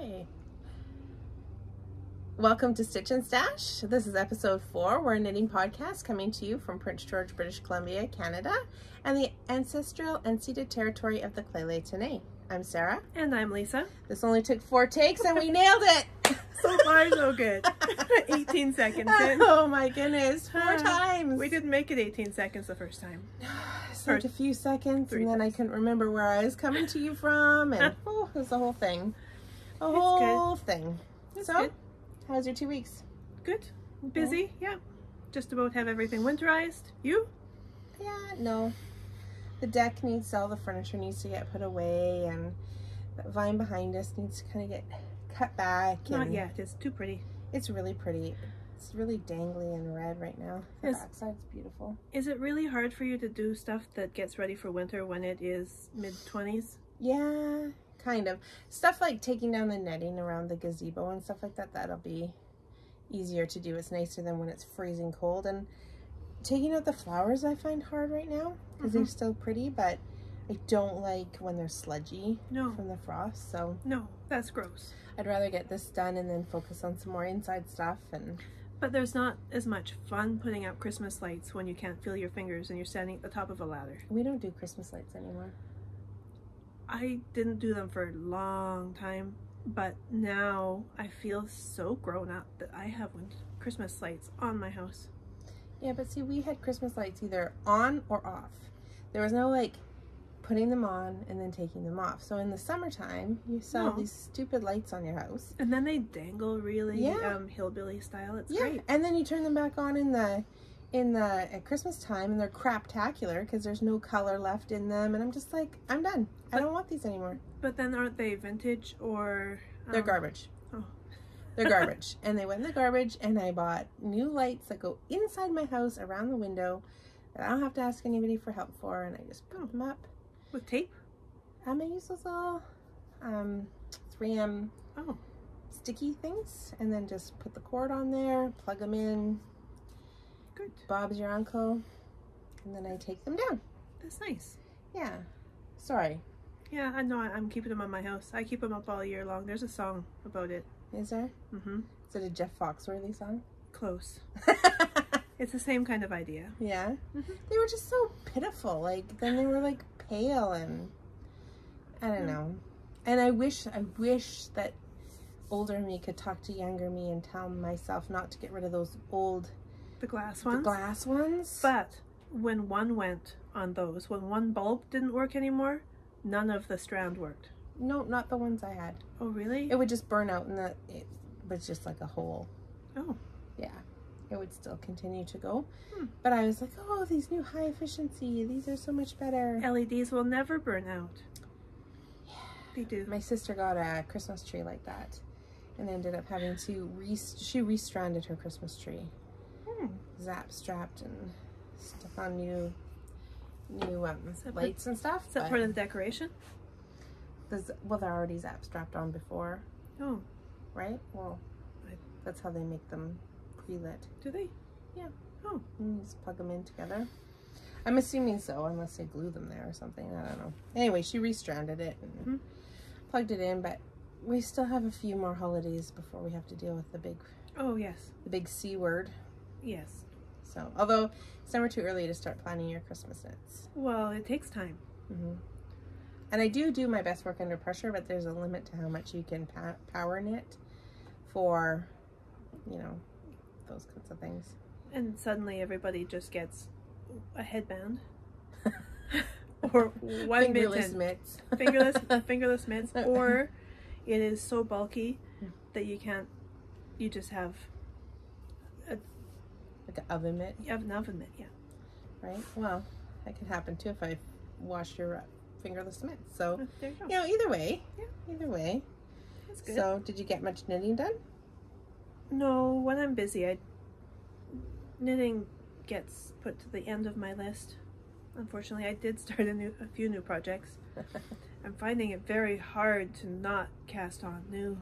Okay. Welcome to Stitch and Stash. This is episode 4. We're a knitting podcast coming to you from Prince George, British Columbia, Canada, and the ancestral and ceded territory of the Clele Tene. I'm Sarah. And I'm Lisa. This only took 4 takes and we nailed it! So far, so good. 18 seconds in. Oh my goodness, 4 times! We didn't make it 18 seconds the first time. Just a few seconds, 3 and then times. I couldn't remember where I was coming to you from, and oh, it was the whole thing. The whole thing. It's So, good. how's your 2 weeks? Good. Busy, yeah. Just about have everything winterized. You? Yeah, no. The deck needs, all the furniture needs to get put away, and that vine behind us needs to kind of get cut back. Not and yet. It's too pretty. It's really pretty. It's really dangly and red right now. The backside's beautiful. Is it really hard for you to do stuff that gets ready for winter when it is mid-20s? Yeah, kind of. Stuff like taking down the netting around the gazebo and stuff like that, that'll be easier to do. It's nicer than when it's freezing cold. And taking out the flowers I find hard right now because they're still pretty, but I don't like when they're sludgy from the frost. So no, that's gross. I'd rather get this done and then focus on some more inside stuff. But there's not as much fun putting up Christmas lights when you can't feel your fingers and you're standing at the top of a ladder. We don't do Christmas lights anymore. I didn't do them for a long time, but now I feel so grown up that I have Christmas lights on my house. Yeah, but see, we had Christmas lights either on or off. There was no like putting them on and then taking them off. So in the summertime, you saw these stupid lights on your house. And then they dangle really hillbilly style. It's great. And then you turn them back on at Christmas time and they're craptacular because there's no color left in them. And I'm just like, I'm done. I don't want these anymore. But then aren't they vintage or... They're garbage. Oh. They're garbage. And they went in the garbage, and I bought new lights that go inside my house around the window that I don't have to ask anybody for help for, and I just put them up. With tape? I use those little 3M sticky things, and then just put the cord on there, plug them in. Good. Bob's your uncle. And then I take them down. That's nice. Yeah. Sorry. Yeah, I know. I'm keeping them on my house. I keep them up all year long. There's a song about it. Is there? Mm-hmm. Is it a Jeff Foxworthy song? Close. It's the same kind of idea. Yeah. They were just so pitiful. Like, then they were like pale, and I don't know. And I wish that older me could talk to younger me and tell myself not to get rid of those old... The glass ones? The glass ones. But when one went on those, when one bulb didn't work anymore, none of the strand worked. No, not the ones I had. Oh, really? It would just burn out, and it was just like a hole. Oh. Yeah. It would still continue to go. But I was like, oh, these new high efficiency, these are so much better. LEDs will never burn out. Yeah. They do. My sister got a Christmas tree like that and ended up having to, she restranded her Christmas tree. Zap strapped and stuck on new lights and stuff. Is that part of the decoration? Well, they're already zap strapped on before. Oh. Right? Well, that's how they make them pre-lit. Do they? Yeah. Oh. And you just plug them in together. I'm assuming so, unless they glue them there or something. I don't know. Anyway, she restranded it and plugged it in, but we still have a few more holidays before we have to deal with the big... Oh, yes. The big C word. Yes. So, although it's never too early to start planning your Christmas knits. Well, it takes time. And I do my best work under pressure, but there's a limit to how much you can power knit for, you know, those kinds of things. And suddenly everybody just gets a headband or one fingerless mitten. mitts. fingerless mitts, or it is so bulky that you just have like an oven mitt. You have an oven mitt, yeah. Right? Well, that could happen too if I wash your fingerless mitts. So, there you go. You know, either way. Yeah. Either way. That's good. So, did you get much knitting done? No, when I'm busy, knitting gets put to the end of my list. Unfortunately, I did start a few new projects. I'm finding it very hard to not cast on new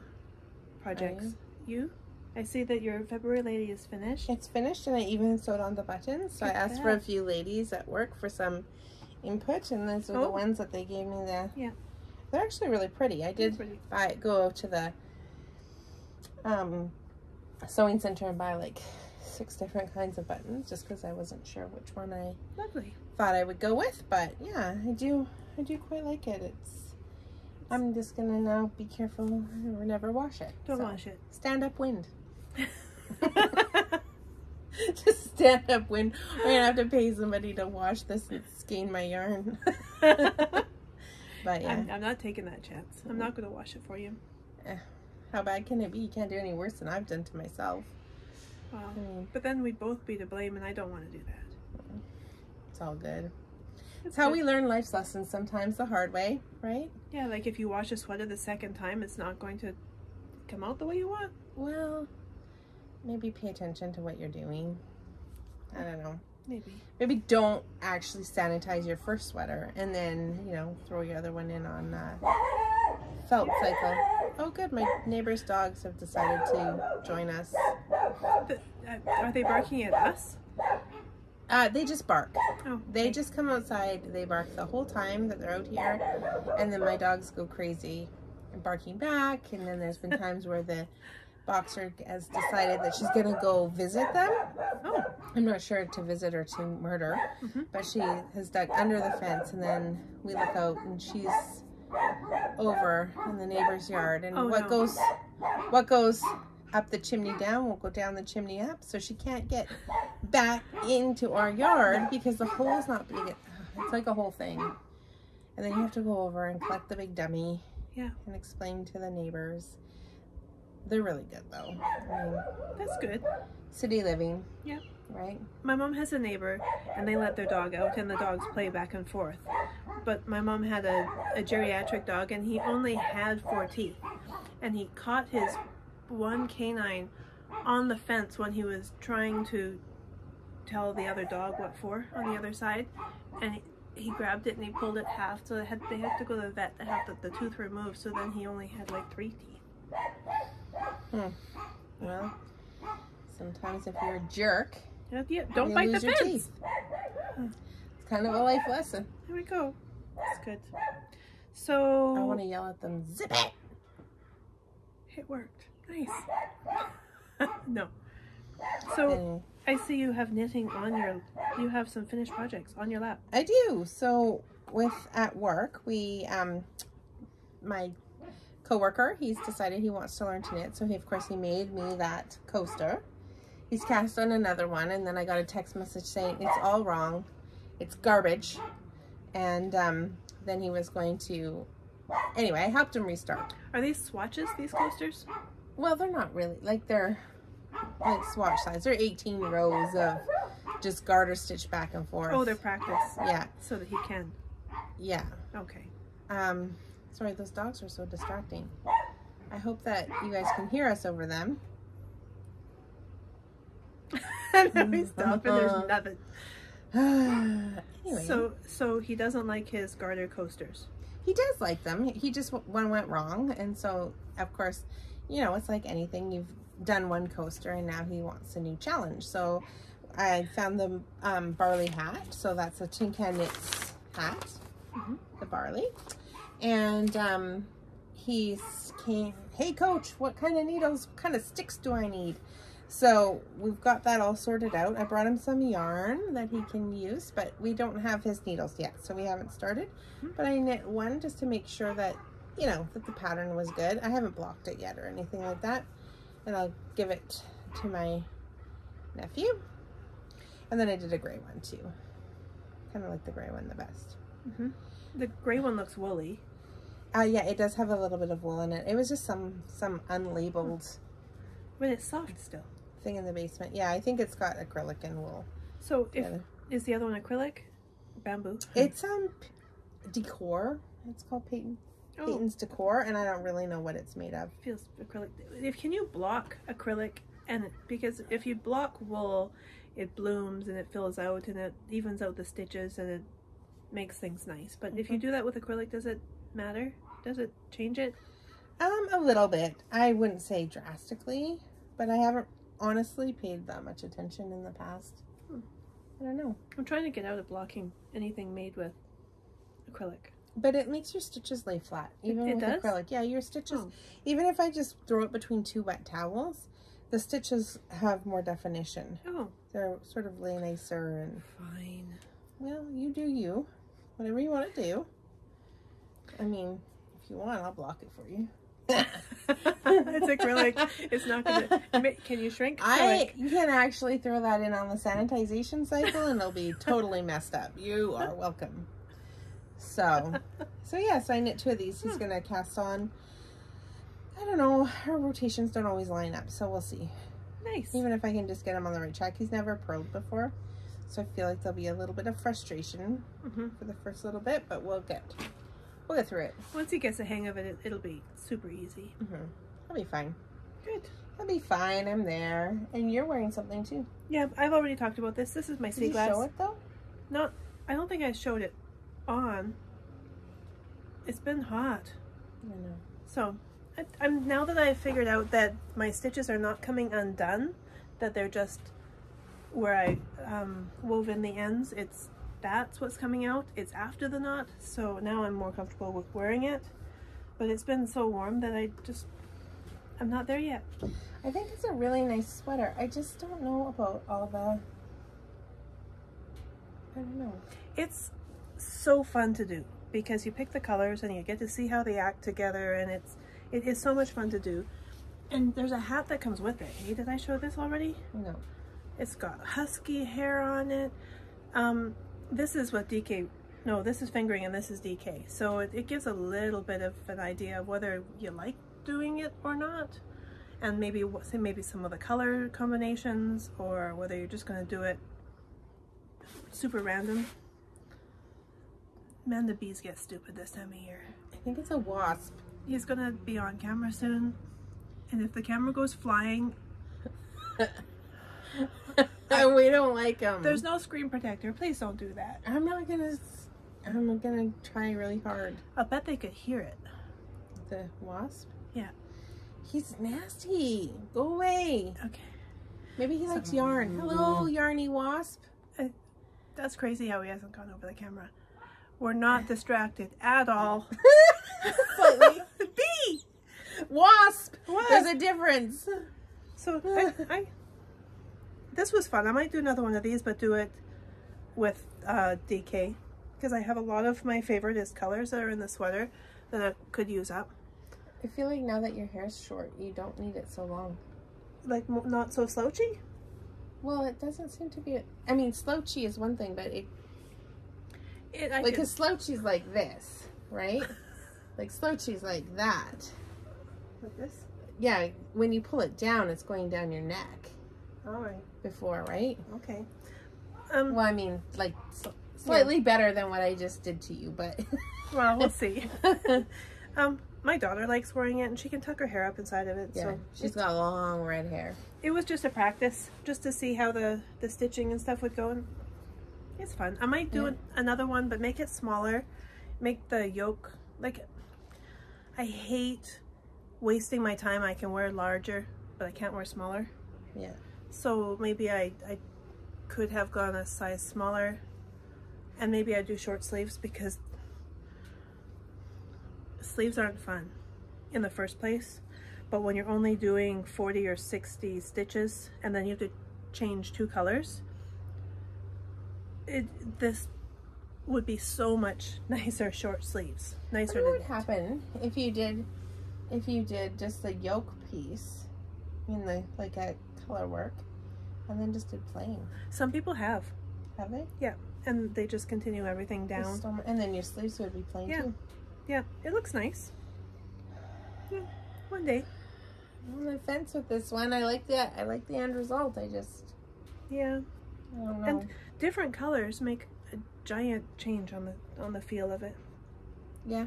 projects. You? I see that your February lady is finished. It's finished, and I even sewed on the buttons. So I asked for a few ladies at work for some input, and those are the ones that they gave me. They're actually really pretty. I did go to the sewing center and buy like 6 different kinds of buttons just because I wasn't sure which one I thought I would go with. But yeah, I do quite like it. I'm just gonna now be careful or never wash it. Don't wash it. Stand up wind. Just stand up wind. I'm gonna have to pay somebody to wash this and skein my yarn. But yeah, I'm not taking that chance. I'm not gonna wash it for you. How bad can it be? You can't do any worse than I've done to myself. Well, but then we'd both be to blame, and I don't want to do that. It's all good. It's how we learn life's lessons, sometimes the hard way, right? Yeah, like if you wash a sweater the second time, it's not going to come out the way you want. Well, maybe pay attention to what you're doing. I don't know. Maybe don't actually sanitize your first sweater and then, you know, throw your other one in on felt cycle. Oh good, my neighbor's dogs have decided to join us. Are they barking at us? They just bark. Oh, okay. They just come outside, they bark the whole time that they're out here, and then my dogs go crazy and barking back, and then there's been times where the boxer has decided that she's gonna go visit them. Oh. I'm not sure to visit or to murder, but she has dug under the fence, and then we look out and she's over in the neighbor's yard, and what goes up the chimney down will go down the chimney up, so she can't get back into our yard because the hole is not big. It's like a whole thing, and then you have to go over and collect the big dummy, and explain to the neighbors. They're really good though. I mean, that's good. City living. Yeah. Right? My mom has a neighbor, and they let their dog out, and the dogs play back and forth. But my mom had a geriatric dog, and he only had 4 teeth. And he caught his one canine on the fence when he was trying to tell the other dog what for on the other side. And he grabbed it and he pulled it half, so they had to go to the vet to have the tooth removed, so then he only had like 3 teeth. Well, sometimes if you're a jerk, don't bite the fence. It's kind of a life lesson. There we go. That's good. So I want to yell at them, zip it. It worked. Nice. No. So I see you have knitting on you have some finished projects on your lap. I do. So at work, we, my coworker, he's decided he wants to learn to knit. So of course he made me that coaster. He's cast on another one, and then I got a text message saying it's all wrong. It's garbage. And then he was going to, anyway, I helped him restart. Are these swatches, these coasters? Well, they're not really. Like, they're like swatch size. They're 18 rows of just garter stitch back and forth. Oh, they're practice. Yeah. So that he can. Yeah. Okay. Sorry, those dogs are so distracting. I hope that you guys can hear us over them. And then we stop and there's nothing. Anyway. So he doesn't like his garter coasters. He does like them. He just one went wrong, and so of course, you know, it's like anything. You've done one coaster, and now he wants a new challenge. So I found the Barley hat. So that's a Tin Can Knits hat, the Barley, and he came. Hey, coach, what kind of needles? What kind of sticks do I need? So we've got that all sorted out. I brought him some yarn that he can use, but we don't have his needles yet, so we haven't started. But I knit one just to make sure that, you know, that the pattern was good. I haven't blocked it yet or anything like that. And I'll give it to my nephew. And then I did a gray one too. Kind of like the gray one the best. The gray one looks woolly. Yeah, it does have a little bit of wool in it. It was just some unlabeled. But it's soft still. Thing in the basement. Yeah, I think it's got acrylic and wool. So is the other one acrylic? Bamboo? It's Decor. It's called Paton's Decor, and I don't really know what it's made of. Feels acrylic. Can you block acrylic? Because if you block wool, it blooms and it fills out and it evens out the stitches and it makes things nice. But if you do that with acrylic, does it matter? Does it change it? A little bit. I wouldn't say drastically, but I haven't honestly paid that much attention in the past. I don't know. I'm trying to get out of blocking anything made with acrylic. But it makes your stitches lay flat, even it with does? acrylic. Yeah, your stitches, even if I just throw it between 2 wet towels, the stitches have more definition. Oh. They're sort of lay nicer and... Fine. Well, you do you. Whatever you want to do. I mean, if you want, I'll block it for you. It's acrylic. It's not gonna... Can you shrink acrylic? You can actually throw that in on the sanitization cycle and it'll be totally messed up. You are welcome. So yeah, so I knit 2 of these. He's gonna cast on. I don't know, our rotations don't always line up, so we'll see. Nice. Even if I can just get him on the right track. He's never purled before, so I feel like there'll be a little bit of frustration for the first little bit, but we'll get through it. Once he gets the hang of it, it'll be super easy. I'll be fine. Good. I'll be fine. I'm there. And you're wearing something too. Yeah, I've already talked about this. This is my sea glass. Did you show it though? No, I don't think I showed it on. It's been hot. I know. So, I'm now that I've figured out that my stitches are not coming undone, that they're just where I wove in the ends, that's what's coming out. It's after the knot, so now I'm more comfortable with wearing it. But it's been so warm that I'm not there yet. I think it's a really nice sweater. I just don't know about all the... I don't know. It's so fun to do because you pick the colors and you get to see how they act together, and it is so much fun to do. And there's a hat that comes with it. Hey, did I show this already? No. It's got husky hair on it. This is what DK, no, this is fingering and this is DK. So it gives a little bit of an idea of whether you like doing it or not. And maybe some of the color combinations, or whether you're just going to do it super random. Man, the bees get stupid this time of year. I think it's a wasp. He's going to be on camera soon. And if the camera goes flying... We don't like them. There's no screen protector. Please don't do that. I'm gonna try really hard. I bet they could hear it. The wasp? Yeah. He's nasty. Go away. Okay. Maybe he likes yarn. Hello, yarny wasp. That's crazy how he hasn't gone over the camera. We're not distracted at all. Slightly. Bee! Wasp! What? There's a difference. So, this was fun. I might do another one of these, but do it with DK. Because I have a lot of my favorite colors that are in the sweater that I could use up. I feel like now that your hair's short, you don't need it so long. Like, not so slouchy? Well, it doesn't seem to be... I mean, slouchy is one thing, but because slouchy's like this, right? Like, slouchy's like that. Like this? Yeah, when you pull it down, it's going down your neck. All right. Before, right? Okay. Well, I mean, like, slightly better than what I just did to you, but... Well, we'll see. My daughter likes wearing it, and she can tuck her hair up inside of it. Yeah, so she's got long red hair. It was just a practice, just to see how the stitching and stuff would go. And it's fun. I might do another one, but make it smaller. Make the yoke, like, I hate wasting my time. I can wear larger, but I can't wear smaller. Yeah. So maybe I could have gone a size smaller, and maybe I do short sleeves, because sleeves aren't fun in the first place. But when you're only doing 40 or 60 stitches and then you have to change 2 colors, this would be so much nicer short sleeves. Nicer. What would happen if you did just the yoke piece in the like a color work, and then just did plain? Some people have. Have they? Yeah, and they just continue everything down. And then your sleeves would be plain too. Yeah, it looks nice. Yeah, one day. I'm on the fence with this one. I like the end result. I don't know. And different colors make a giant change on the feel of it. Yeah.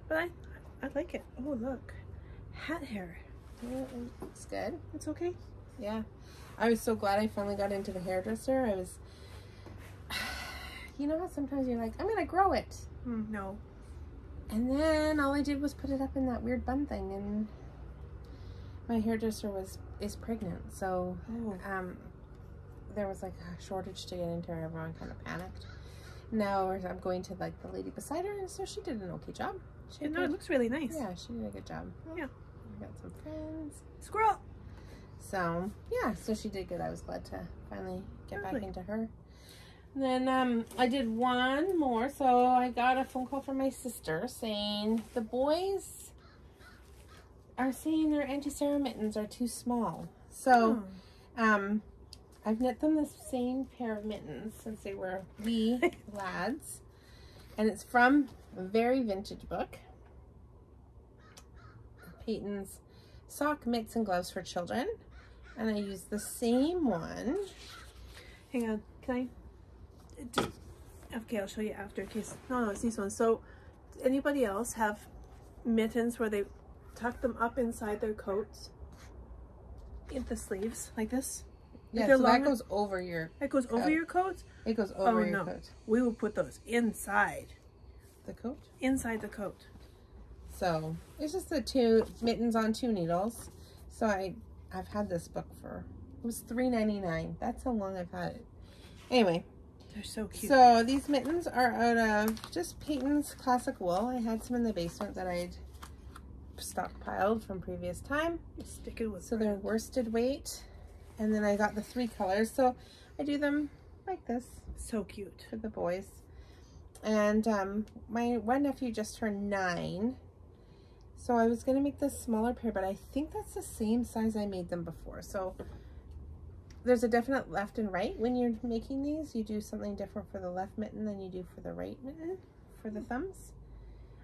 But I like it. Oh, look. Hat hair. Yeah, it looks good. It's okay. Yeah. I was so glad I finally got into the hairdresser. You know how sometimes you're like, I'm going to grow it. No. And then all I did was put it up in that weird bun thing, and my hairdresser is pregnant, so there was like a shortage to get into her. Everyone kind of panicked, Now I'm going to like the lady beside her, and so she did an okay job. It looks really nice. Yeah, she did a good job. Yeah. We got some friends. Squirrel! So, yeah, so she did good. I was glad to finally get back into her. And then I did one more. So I got a phone call from my sister saying the boys are saying their Auntie Sarah mittens are too small. So, I've knit them the same pair of mittens since they were wee lads. And it's from a very vintage book. Paton's Sock, Mitts, and Gloves for Children. And I used the same one. Hang on, can I? Okay, I'll show you after in case. No, it's these ones. So, does anybody else have mittens where they tuck them up inside their coats? In the sleeves, like this? Yeah, so that goes over your That goes over your coat? It goes over your coat. We will put those inside. The coat? Inside the coat. So, it's just the two mittens on 2 needles. So, I've had this book for, it was $3.99. That's how long I've had it. Anyway. They're so cute. So, these mittens are out of just Paton's classic wool. I had some in the basement that I'd stockpiled from previous time. Stick it with so they're worsted weight. And then I got the 3 colors. So, I do them like this. So cute. For the boys. And my one nephew just turned 9. So I was going to make this smaller pair, but I think that's the same size I made them before. So there's a definite left and right when you're making these. You do something different for the left mitten than you do for the right mitten for the thumbs.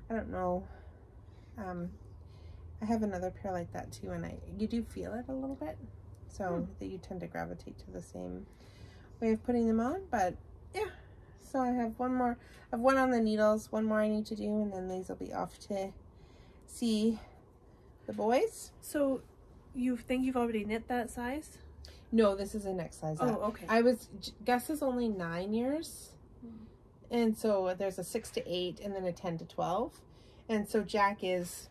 I don't know. I have another pair like that too, and you do feel it a little bit. So that you tend to gravitate to the same way of putting them on. But yeah, so I have one more. I have one on the needles, one more I need to do, and then these will be off to see the boys. So you think you've already knit that size? No, this is the next size up. Oh, okay. Gus is only 9 years. And so there's a 6 to 8 and then a 10 to 12. And so Jack's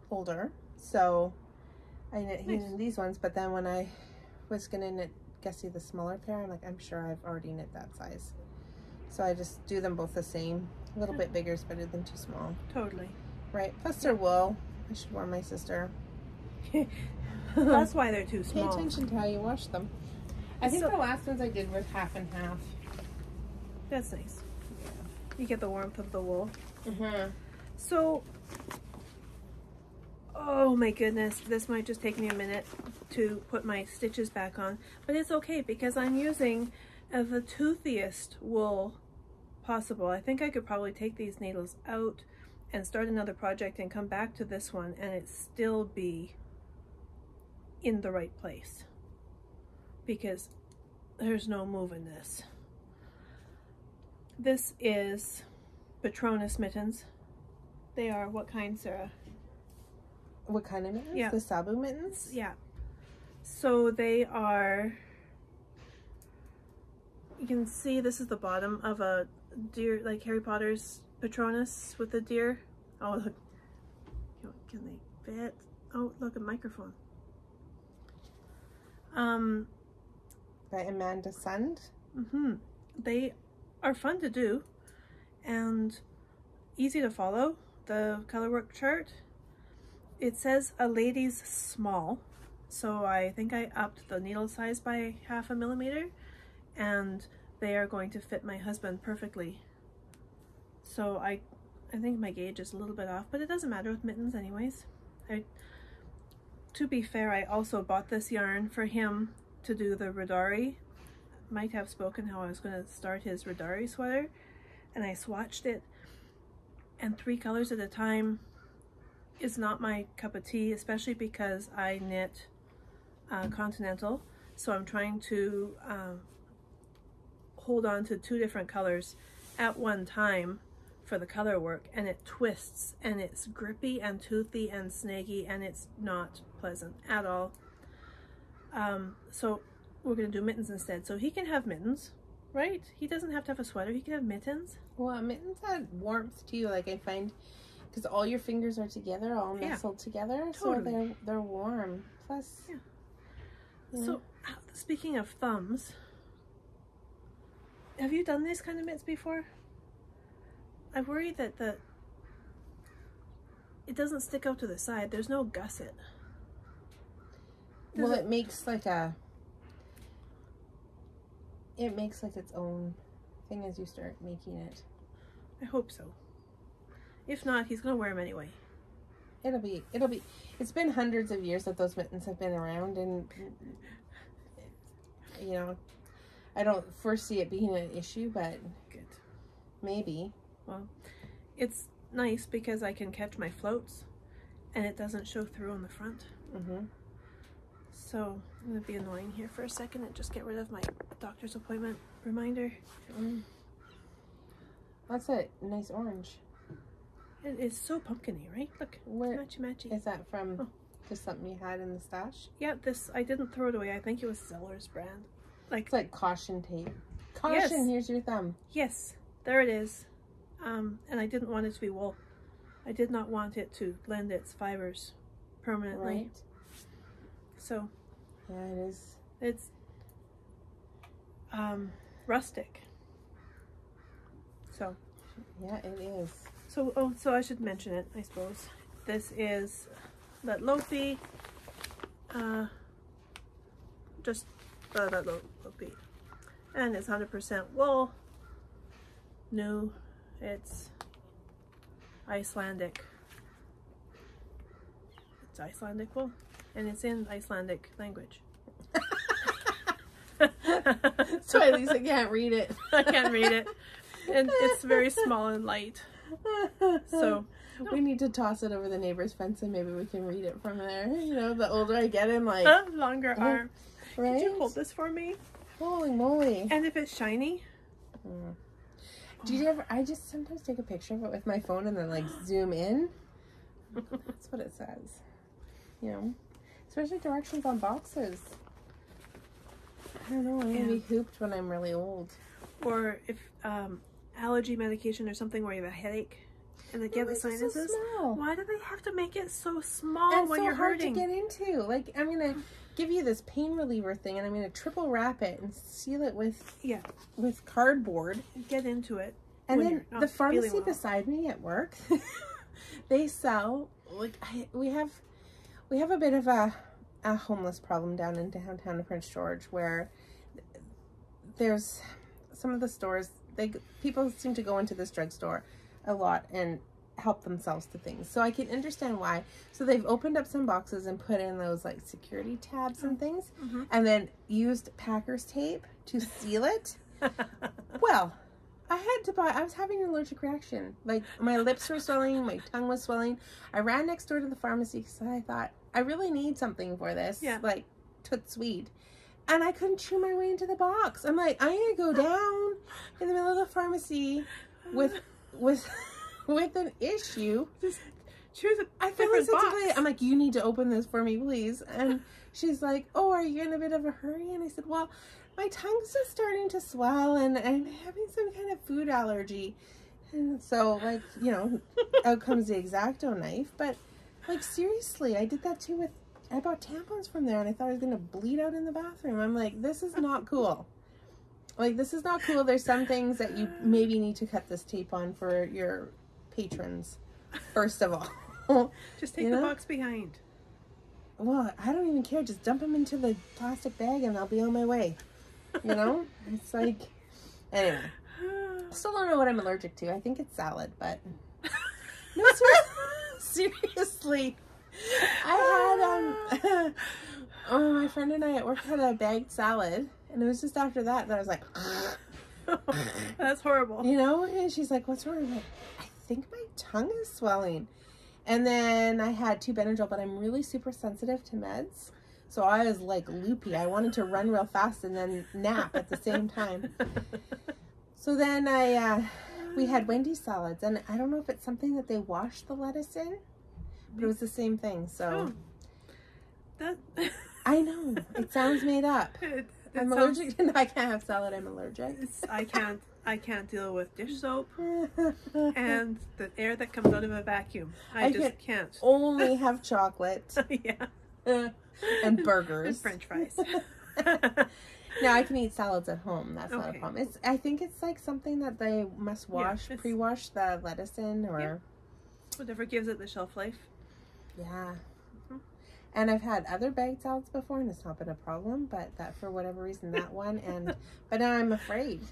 older. So I knit these ones, but then when I was gonna knit Gussie the smaller pair, I'm like, I'm sure I've already knit that size. So I just do them both the same. A little bit bigger is better than too small. Totally. Right. Plus they're wool. I should warn my sister. That's why they're too small. Pay attention to how you wash them. I think the last ones I did were half and half. That's nice. Yeah. You get the warmth of the wool. So, oh my goodness, this might just take me a minute to put my stitches back on, but it's okay because I'm using the toothiest wool possible. I think I could probably take these needles out and start another project and come back to this one and it still be in the right place because there's no moving this. This is Patronus mittens. They are what kind, Sarah? What kind of mittens? Yeah. The Sabu mittens? Yeah. So they are, you can see this is the bottom of a deer, like Harry Potter's Patronus with the deer. Oh, look. Can they fit? Oh, look, a microphone. By Amanda Sund. They are fun to do and easy to follow. The colorwork chart, it says a lady's small, so I think I upped the needle size by 0.5 millimeter, and they are going to fit my husband perfectly. So I think my gauge is a little bit off, but it doesn't matter with mittens anyways. To be fair, I also bought this yarn for him to do the Riddari. Might have spoken how I was going to start his Riddari sweater, and I swatched it, and 3 colors at a time is not my cup of tea, especially because I knit continental, so I'm trying to hold on to 2 different colors at one time for the color work, and it twists and it's grippy and toothy and snaggy and it's not pleasant at all. So we're going to do mittens instead. So he can have mittens, right? He doesn't have to have a sweater. He can have mittens. Well, mittens add warmth too, like I find, because all your fingers are together, all nestled together, totally. So they're warm. Plus, So speaking of thumbs, Have you done these kind of mitts before? I worry that it doesn't stick out to the side. There's no gusset. Well, it makes like its own thing as you start making it. I hope so. If not, he's gonna wear them anyway. It'll be, it's been hundreds of years that those mittens have been around, and you know, I don't foresee it being an issue, but good. Maybe. Well, it's nice because I can catch my floats and it doesn't show through on the front. Mm-hmm. So I'm going to be annoying here for a second and just get rid of my doctor's appointment reminder. That's a nice orange. It is so pumpkin-y, right? Look, where matchy matchy. Is that from just something you had in the stash? Yeah, this, I didn't throw it away. I think it was Zeller's brand. Like, it's like caution tape. Caution, yes. Here's your thumb. Yes, there it is. And I didn't want it to be wool. I did not want it to blend its fibers permanently. Right. So, yeah, it is. It's rustic. So, yeah, it is. So, so I should mention it, I suppose. This is Lettlopi. Just Lettlopi. And it's 100% wool. New. It's Icelandic. It's Icelandic wool. And it's in Icelandic language. So at least I can't read it. I can't read it. And it's very small and light. So we need to toss it over the neighbor's fence and maybe we can read it from there. You know, the older I get in, like longer arm. Right? Could you hold this for me? Holy moly. And if it's shiny. Do you ever, I just sometimes take a picture of it with my phone and then like zoom in. That's what it says. You know, especially directions on boxes. I don't know, I'm gonna be hooped when I'm really old. Or if allergy medication or something where you have a headache and they get the sinuses. So small. Why do they have to make it so small and when so you're hard hurting? to get into? Like, I'm gonna give you this pain reliever thing and I'm gonna triple wrap it and seal it with cardboard. Get into it. And then the pharmacy beside me at work, they sell, like, we have a bit of a homeless problem down in downtown Prince George, where there's some of the stores, people seem to go into this drugstore a lot and help themselves to things. So I can understand why. So they've opened up some boxes and put in those like security tabs and things, and then used Packers tape to seal it. Well, I was having an allergic reaction. Like, my lips were swelling, my tongue was swelling. I ran next door to the pharmacy because I thought, I really need something for this. Yeah. Like, Toot Sweet. And I couldn't chew my way into the box. I'm like, I'm going to go down in the middle of the pharmacy with an issue. Just choose a I feel like box. I'm like, you need to open this for me, please. And she's like, oh, are you in a bit of a hurry? And I said, well, my tongue's just starting to swell and I'm having some kind of food allergy. And so, like, you know, out comes the X-Acto knife. But, like, seriously, I did that too I bought tampons from there and I thought I was going to bleed out in the bathroom. I'm like, this is not cool. Like, this is not cool. There's some things that you maybe need to cut this tape on for your patrons, first of all. Just take the box behind. Well, I don't even care. Just dump them into the plastic bag and I'll be on my way. You know? It's like, anyway. Still don't know what I'm allergic to. I think it's salad, but no, seriously. I had my friend and I at work had a bagged salad, and it was just after that I was like, that's horrible. You know? And she's like, what's wrong? I'm like, I think my tongue is swelling. And then I had 2 Benadryl, but I'm really super sensitive to meds. So I was like loopy. I wanted to run real fast and then nap at the same time. So then we had Wendy's salads, and I don't know if it's something that they wash the lettuce in, but it was the same thing. So I know it sounds made up. I'm allergic, and I can't have salad. I'm allergic. I can't deal with dish soap and the air that comes out of a vacuum. I just can't. Only have chocolate. Yeah. And burgers. And French fries. No, I can eat salads at home. That's not a Okay. problem. I think it's like something that they must wash, it's- pre-wash the lettuce in, or Whatever gives it the shelf life. yeah. Mhm. And I've had other bagged salads before, and it's not been a problem. But that, for whatever reason, that one, but now I'm afraid,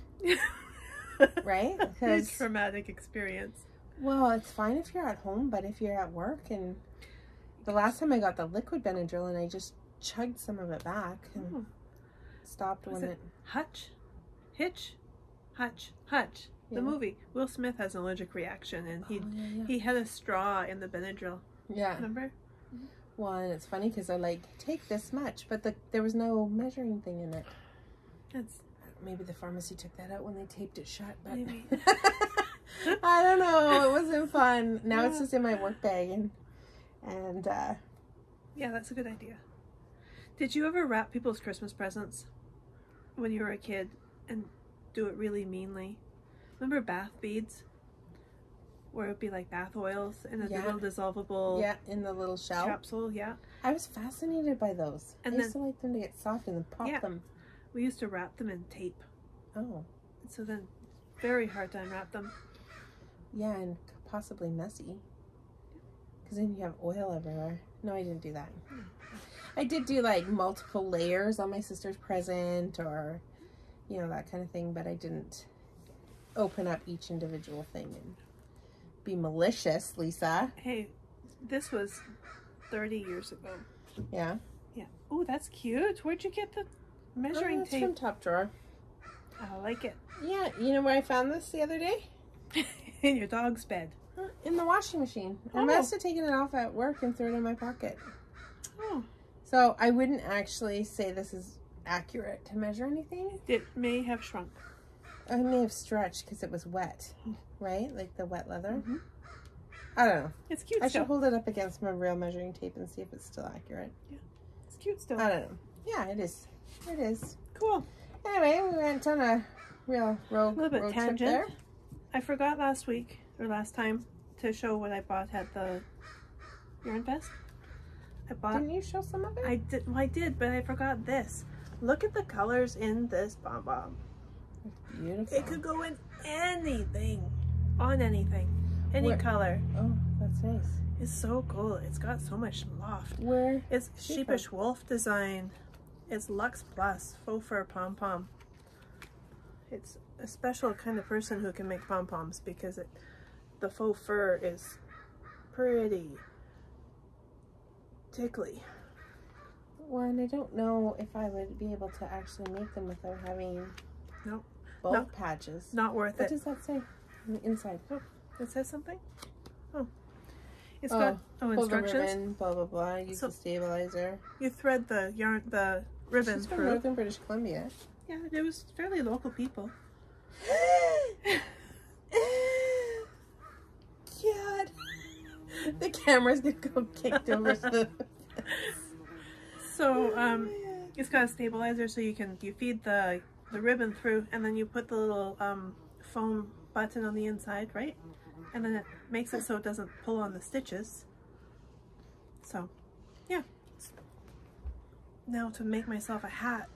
right? It's a Because traumatic experience. well, it's fine if you're at home, but if you're at work, and the last time I got the liquid Benadryl, and I just chugged some of it back and stopped Was when it Hutch? Hitch? Hutch. Hutch. The Yeah. movie. Will Smith has an allergic reaction, and yeah. he had a straw in the Benadryl. Yeah. Remember? Well, and it's funny because I like take this much, but there was no measuring thing in it. That's Maybe the pharmacy took that out when they taped it shut, but maybe. I don't know. It wasn't fun. Now it's Yeah. just in my work bag, and Yeah, that's a good idea. Did you ever wrap people's Christmas presents when you were a kid and do it really meanly? Remember bath beads? Where it would be like bath oils in a Yeah. little dissolvable yeah, in the little shell. capsule, yeah. I was fascinated by those. And I used then- to like them to get soft and then pop Yeah. them. We used to wrap them in tape. Oh, So then, very hard to unwrap them. yeah, and possibly messy. Because then you have oil everywhere. No, I didn't do that. I did do like multiple layers on my sister's present, or that kind of thing, but I didn't open up each individual thing and be malicious, Lisa. Hey, this was 30 years ago. Yeah. Yeah. Oh, that's cute. Where'd you get the measuring That's from tape? top drawer. I like it. Yeah, you know where I found this the other day? In your dog's bed. In the washing machine. I Oh. must have taken it off at work and threw it in my pocket. Oh. So I wouldn't actually say this is accurate to measure anything. It may have shrunk. I may have stretched because it was wet, right? Like the wet leather. Mm-hmm. I don't know. It's cute I still. should hold it up against my real measuring tape and see if it's still accurate. It's cute still. I don't know. Yeah, it is. It is. Cool. Anyway, we went on a real road, A little bit road trip tangent. there. I forgot last time to show what I bought at the Yarn Fest. Didn't you show some of it? I did, but I forgot this. Look at the colors in this pom-pom. Beautiful. It could go in anything. On anything. Any Where- color. Oh, that's nice. It's so cool. It's got so much loft. Where? It's Sheepish Wolf design. It's Luxe Plus faux fur pom-pom. It's a special kind of person who can make pom-poms because the faux fur is pretty tickly. Well, and I don't know if I would be able to actually make them without having Nope. bulk No. patches. Not worth What it. does that say on the inside? It says something? Oh. It's Oh, got pull the instructions. ribbon, blah blah blah. Use So- the stabilizer. You thread the ribbon She's from through. Northern British Columbia. Yeah, it was fairly local people. God, the camera's gonna go kicked over the. So it's got a stabilizer, so you feed the ribbon through, and then you put the little foam button on the inside, right? And then it makes it so it doesn't pull on the stitches. So, yeah. Now to make myself a hat.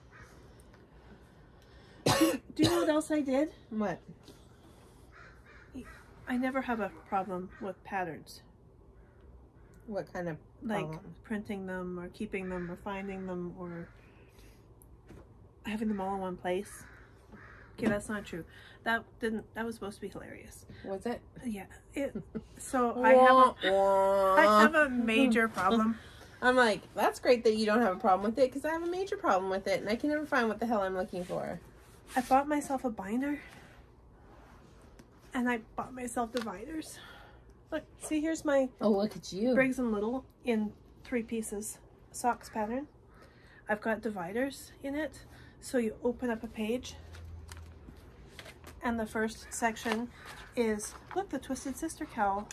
Do you know what else I did? What? I never have a problem with patterns. What kind of Like problem? printing them or keeping them or finding them or having them all in one place. Okay, that's not true. That was supposed to be hilarious. Was it? Yeah. So I have a major problem. I'm like, that's great that you don't have a problem with it, because I have a major problem with it, and I can never find what the hell I'm looking for. I bought myself a binder. And I bought myself dividers. Look, see, here's my Oh, look at you. Briggs and Little in 3 pieces socks pattern. I've got dividers in it. So you open up a page. And the first section is, look, the Twisted Sister cowl.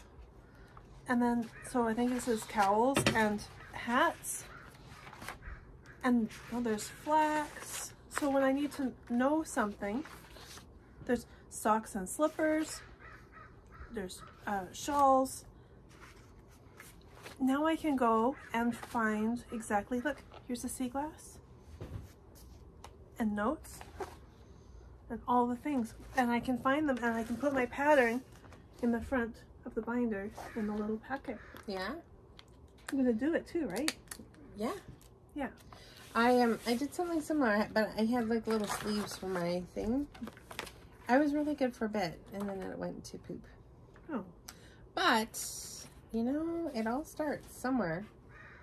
And then, so I think this is cowls and hats. And there's flax. So when I need to know something, there's socks and slippers. There's shawls. Now I can go and find exactly, look, here's the sea glass. and notes and all the things. And I can find them and I can put my pattern in the front of the binder in the little packet. Yeah. I'm gonna do it too, right? Yeah. Yeah. I did something similar, but I had like little sleeves for my thing. I was really good for a bit, and then it went to poop. Oh. But, you know, it all starts somewhere.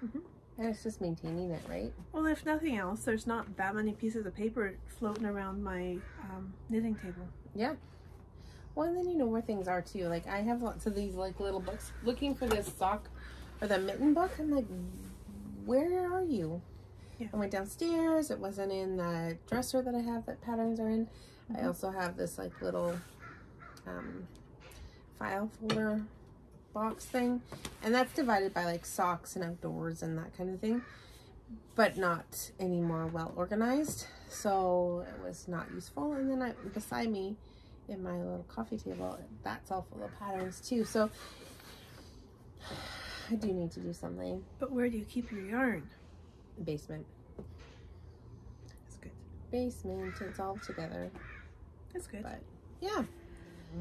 Mm-hmm. And it's just maintaining it, right? Well, if nothing else, there's not that many pieces of paper floating around my knitting table. Yeah. Well, and then you know where things are too. Like, I have lots of these like little books. Looking for this sock or the mitten book, I'm like, where are you? Yeah. I went downstairs. It wasn't in the dresser that I have that patterns are in. I also have this like little file folder box thing, and that's divided by like socks and outdoors and that kind of thing, but not any more well organized, so it was not useful. And then beside me in my little coffee table, that's all full of patterns too, so I do need to do something. But where do you keep your yarn? Basement. That's good. Basement, it's all together. That's good. But yeah.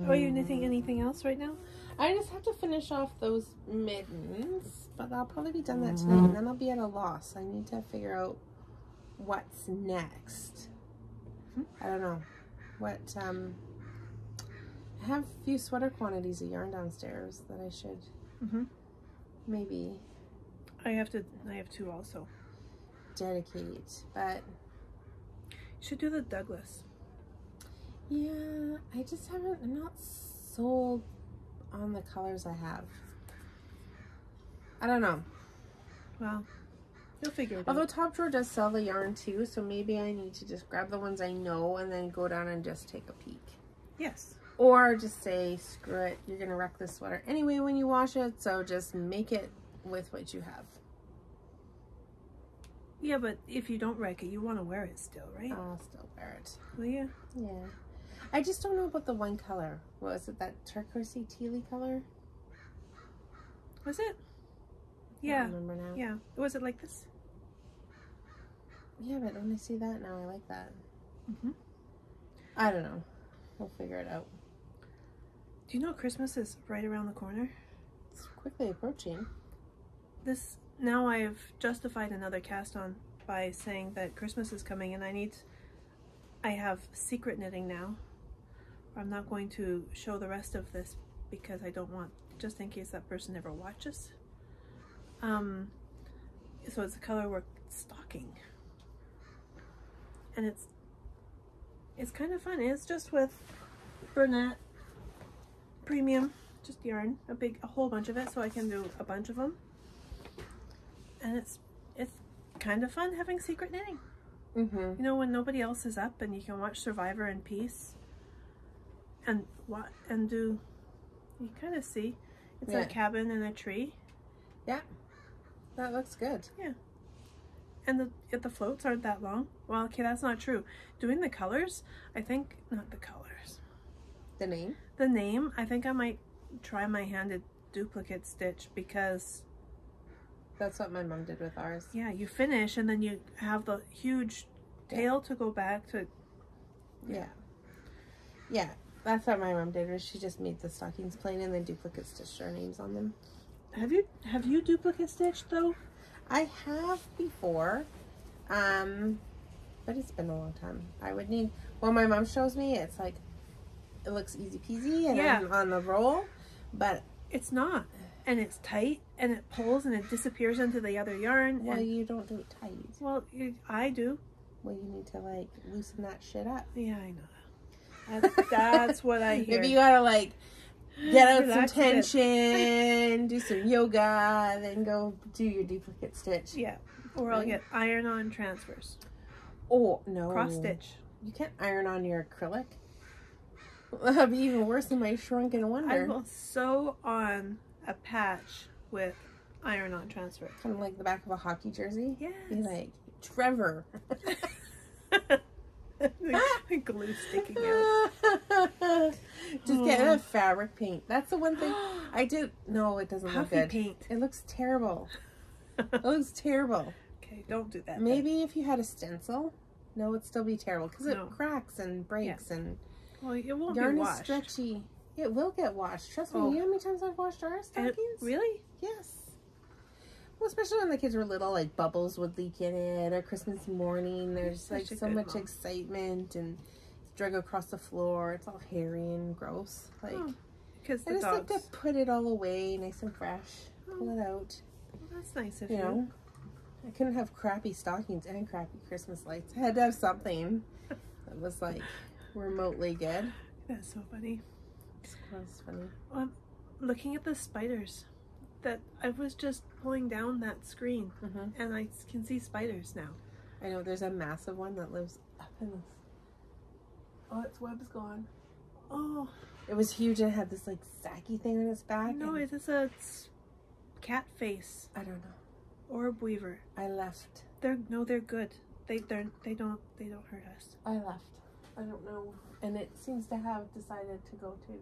Are you knitting anything else right now? I just have to finish off those mittens, but I'll probably be done that tonight, and then I'll be at a loss. I need to figure out what's next. I don't know. What, I have a few sweater quantities of yarn downstairs that I should maybe I have two also. Dedicate, but You should do the Douglas. yeah, I'm not sold on the colors I have. I don't know. Well, you'll figure it Although out. Top Drawer does sell the yarn too, so maybe I need to just grab the ones I know and then go down and just take a peek. Yes. Or just say, screw it, you're gonna wreck this sweater anyway when you wash it, so just make it with what you have. Yeah, but if you don't wreck it, you want to wear it still, right? I'll still wear it. Will you? Yeah. I just don't know about the one color. What was it, that turquoisey tealy color? Was it? I Yeah. don't remember now. Yeah. Was it like this? Yeah, but when I see that now, I like that. I don't know. We'll figure it out. Do you know Christmas is right around the corner? It's quickly approaching. Now I've justified another cast on by saying that Christmas is coming, and I have secret knitting now. I'm not going to show the rest of this because I don't want, just in case that person ever watches. So it's a colorwork stocking, and it's kind of fun. It's just with Bernat Premium, just yarn, a whole bunch of it, so I can do a bunch of them. And it's kind of fun having secret knitting. You know, when nobody else is up and you can watch Survivor in peace and do, you kind of see it's a cabin in a tree. Yeah, that looks good. Yeah. And the floats aren't that long. Well, okay, that's not true. Doing the colors, I think, not the colors. The name? The name, I think I might try my hand at duplicate stitch, because that's what my mom did with ours. Yeah, you finish and then you have the huge tail to go back to. Yeah, that's what my mom did. Was she just made the stockings plain and then duplicate stitched our names on them. Have you duplicate stitched though? I have before, but it's been a long time. I would need, when my mom shows me, it's like, it looks easy peasy and I'm on the roll, but it's not. And it's tight, and it pulls, and it disappears into the other yarn. Well, you don't do it tight. Well, I do. Well, you need to, like, loosen that shit up. Yeah, I know. That's what I hear. Maybe you gotta, like, get out some tension, do some yoga, then go do your duplicate stitch. Yeah. Or I'll get iron-on transfers. Oh, no. Cross-stitch. You can't iron on your acrylic. That'll be even worse than my Shrunken Wonder. I will sew on a patch with iron-on transfer. Kind of like the back of a hockey jersey? Yes. Be like, Trevor. Glue sticking out. Just get a fabric paint. That's the one thing I did. No, it doesn't look good. Paint. It looks terrible. It looks terrible. Okay, don't do that. Maybe if you had a stencil, No, it'd still be terrible because it cracks and breaks and well, it won't yarn be washed. is stretchy. It will get washed. Trust me. Oh. You know how many times I've washed our stockings? Really? Yes. Well, especially when the kids were little, like bubbles would leak in it, or Christmas morning, there's like so much excitement and it's drug across the floor. It's all hairy and gross. Like, because I just like to put it all away, nice and fresh. Pull it out. Well, that's nice of You know, I couldn't have crappy stockings and crappy Christmas lights. I had to have something that was like remotely good. That's so funny. That's funny. Looking at the spiders, that I was just pulling down that screen and I can see spiders now. I know there's a massive one that lives up in this. Oh, its web's gone. Oh, it was huge and it had this like sacky thing on its back. No, it is a cat face. I don't know. Orb weaver. I left. They're good. They don't hurt us. I left. I don't know. And it seems to have decided to go too.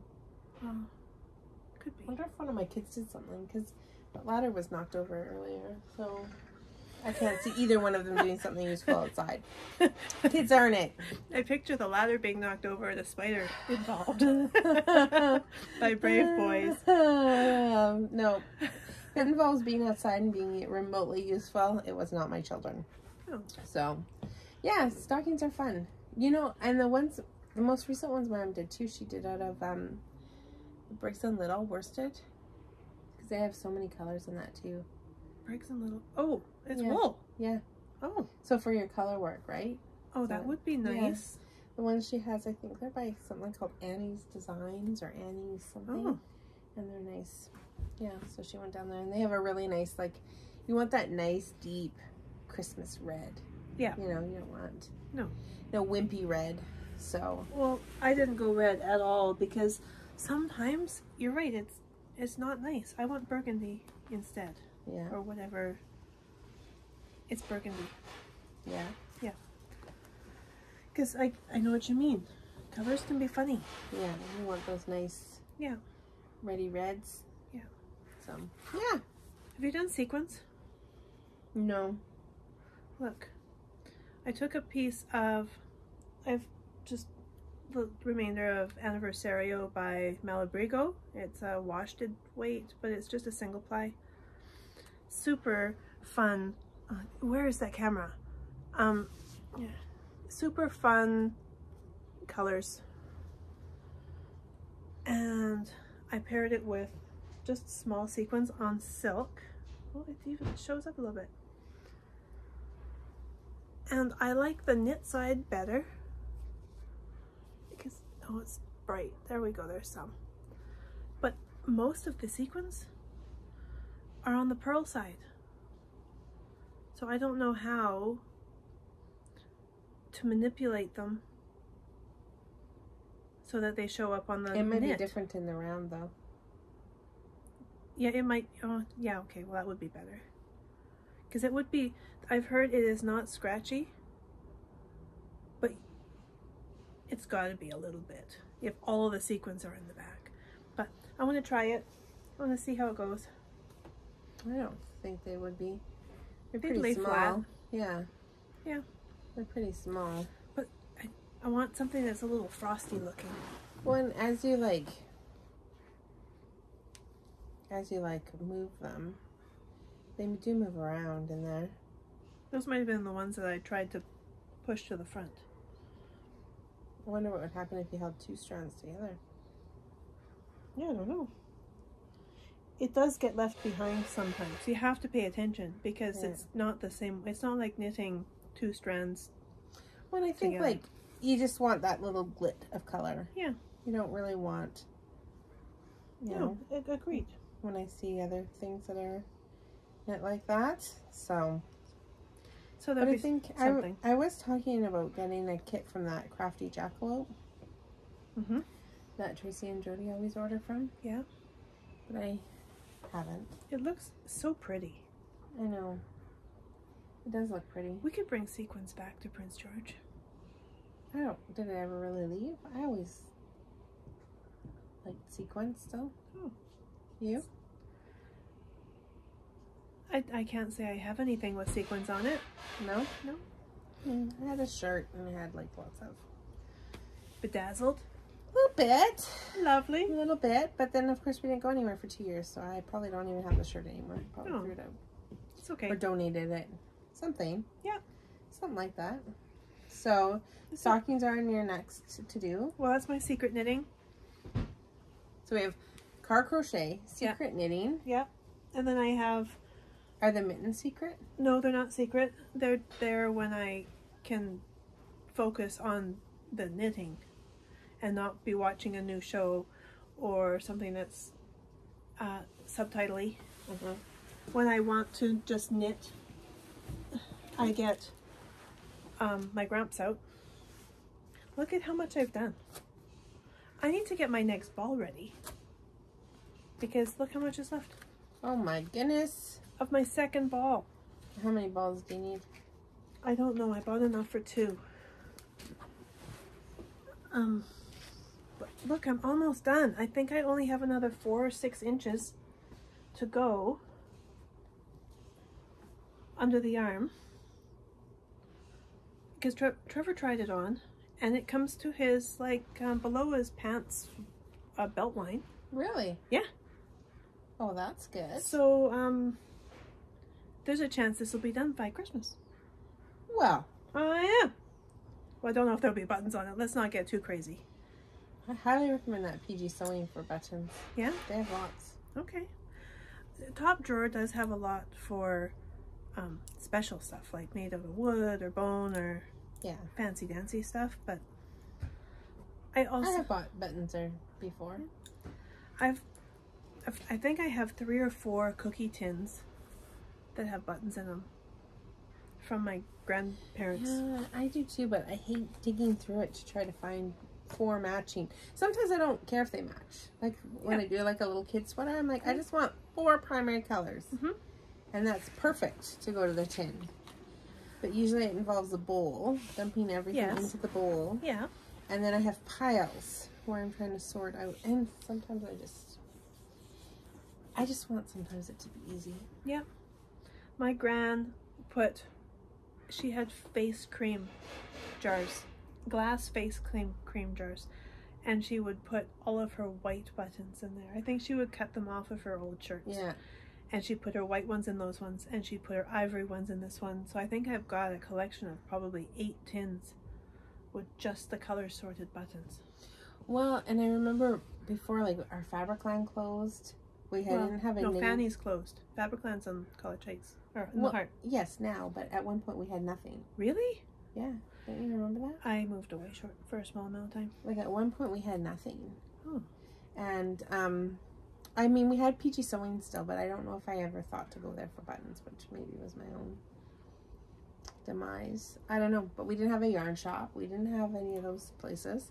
Oh, could be. I wonder if one of my kids did something because the ladder was knocked over earlier, so I can't see either one of them doing something useful outside. Kids aren't it. I picture the ladder being knocked over and a spider involved by brave boys. No, it involves being outside and being remotely useful. It was not my children. Oh. So, yeah, stockings are fun. You know, and the most recent ones Mom did too, she did out of Briggs and Little worsted. Because they have so many colors in that too. Briggs and Little. Oh, it's wool. Yeah. Oh. So for your color work, right? Oh, so, that would be nice. Yeah. The ones she has, I think they're by something called Annie's Designs or Annie's something. Oh. And they're nice. Yeah, so she went down there and they have a really nice, like, you want that nice, deep Christmas red. Yeah. You know, you don't want... No, wimpy red. So... Well, I didn't go red at all because sometimes, you're right, it's not nice. I want burgundy instead. Yeah. Or whatever. It's burgundy. Yeah. Yeah. Because I know what you mean. Colors can be funny. Yeah, you want those nice... Yeah. Ready reds. Yeah. So, yeah. Have you done sequins? No. Look. I took a piece of, I've just the remainder of Anniversario by Malabrigo. It's a washed weight, but it's just a single ply. Super fun. Where is that camera? Super fun colors. And I paired it with just small sequins on silk. Well, it even shows up a little bit. And I like the knit side better because, oh, it's bright. There we go, there's some. But most of the sequins are on the purl side. So I don't know how to manipulate them so that they show up on the knit. It might be different in the round though. Yeah, it might, oh, yeah, okay, well that would be better. Because it would be, I've heard it is not scratchy, but it's got to be a little bit if all of the sequins are in the back. But I want to try it. I want to see how it goes. I don't think they would be. They're They'd pretty lay small. flat. Yeah. Yeah. They're pretty small. But I want something that's a little frosty looking. Well, as you like move them, they do move around in there. Those might have been the ones that I tried to push to the front. I wonder what would happen if you held two strands together. Yeah, I don't know. It does get left behind sometimes. You have to pay attention because it's not the same. It's not like knitting two strands. Well, I think together. like you just want that little glit of color. Yeah. You don't really want, you know, agreed. When I see other things that are knit like that. So But I think I was talking about getting a kit from that Crafty Jackalope. Mm-hmm. That Tracy and Jody always order from. Yeah. But I haven't. It looks so pretty. I know. It does look pretty. We could bring sequins back to Prince George. Did it ever really leave? I always liked sequins still. Oh. You? I can't say I have anything with sequins on it. No? No. I had a shirt and I had like lots of Bedazzled. a little bit. Lovely. A little bit, but then of course we didn't go anywhere for 2 years, so I probably don't even have the shirt anymore. Probably threw it out. It's okay. Or donated it. Something. Yeah. Something like that. So stockings are in your next to do. Well, that's my secret knitting. So we have car crochet, secret knitting. Yeah. And then I have... Are the mittens secret? No, they're not secret. They're there when I can focus on the knitting and not be watching a new show or something that's subtitly. When I want to just knit, I get my Gramps out. Look at how much I've done. I need to get my next ball ready because look how much is left. Oh my goodness. Of my second ball. How many balls do you need? I don't know. I bought enough for 2. But look, I'm almost done. I think I only have another 4 or 6 inches to go under the arm. Because Trevor tried it on, and it comes to his, like, below his pants belt line. Really? Yeah. Oh, that's good. So, there's a chance this will be done by Christmas. Well. Yeah. Well, I don't know if there'll be buttons on it. Let's not get too crazy. I highly recommend that PG Sewing for buttons. Yeah? They have lots. Okay. The top drawer does have a lot for special stuff, like made out of wood or bone or fancy dancy stuff, but I have bought buttons there before. I think I have 3 or 4 cookie tins that have buttons in them from my grandparents. Yeah, I do too, but I hate digging through it to try to find 4 matching. Sometimes I don't care if they match. Like when I do like a little kid sweater, I'm like, I just want 4 primary colors. And that's perfect to go to the tin. But usually it involves a bowl, dumping everything into the bowl. Yeah. And then I have piles where I'm trying to sort out. And sometimes I just want sometimes it to be easy. Yeah. My gran she had face cream jars, glass face cream jars, and she would put all of her white buttons in there. I think she would cut them off of her old shirts. Yeah. And she'd put her white ones in those ones, and she'd put her ivory ones in this one. So I think I've got a collection of probably 8 tins with just the color sorted buttons. Well, and I remember before, like, our FiberClan closed, didn't have a name. Fanny's closed. FiberClan's on College Heights. Or in the heart. Yes, now, but at one point we had nothing. Really? Yeah. Don't you remember that? I moved away for a small amount of time. Like, at one point we had nothing. Oh. And, I mean, we had PG Sewing still, but I don't know if I ever thought to go there for buttons, which maybe was my own demise. I don't know, but we didn't have a yarn shop. We didn't have any of those places.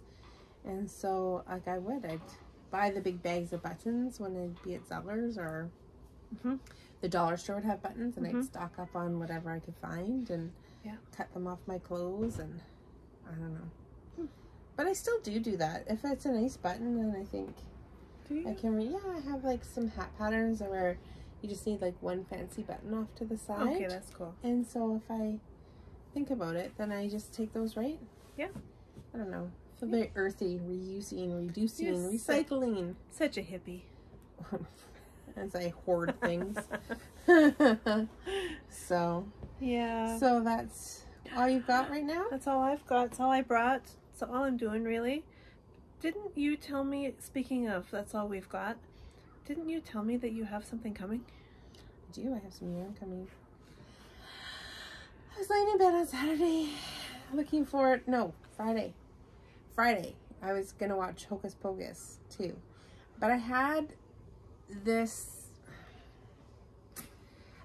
And so, like, I'd buy the big bags of buttons when I'd be at Zeller's or the dollar store would have buttons, and I'd stock up on whatever I could find and cut them off my clothes, and I don't know. But I still do that. If it's a nice button, then I think I can I have like some hat patterns where you just need like one fancy button off to the side. Okay, that's cool. And so if I think about it, then I just take those, right? Yeah. I don't know. I feel very earthy, reusing, reducing, recycling. Such a hippie. As I hoard things. So. Yeah. So that's all you've got right now? That's all I've got. That's all I brought. That's all I'm doing, really. Didn't you tell me, speaking of that's all we've got, didn't you tell me that you have something coming? I do. I have some yarn coming. I was laying in bed on Saturday looking for it. No, Friday. I was going to watch Hocus Pocus too. But I had this...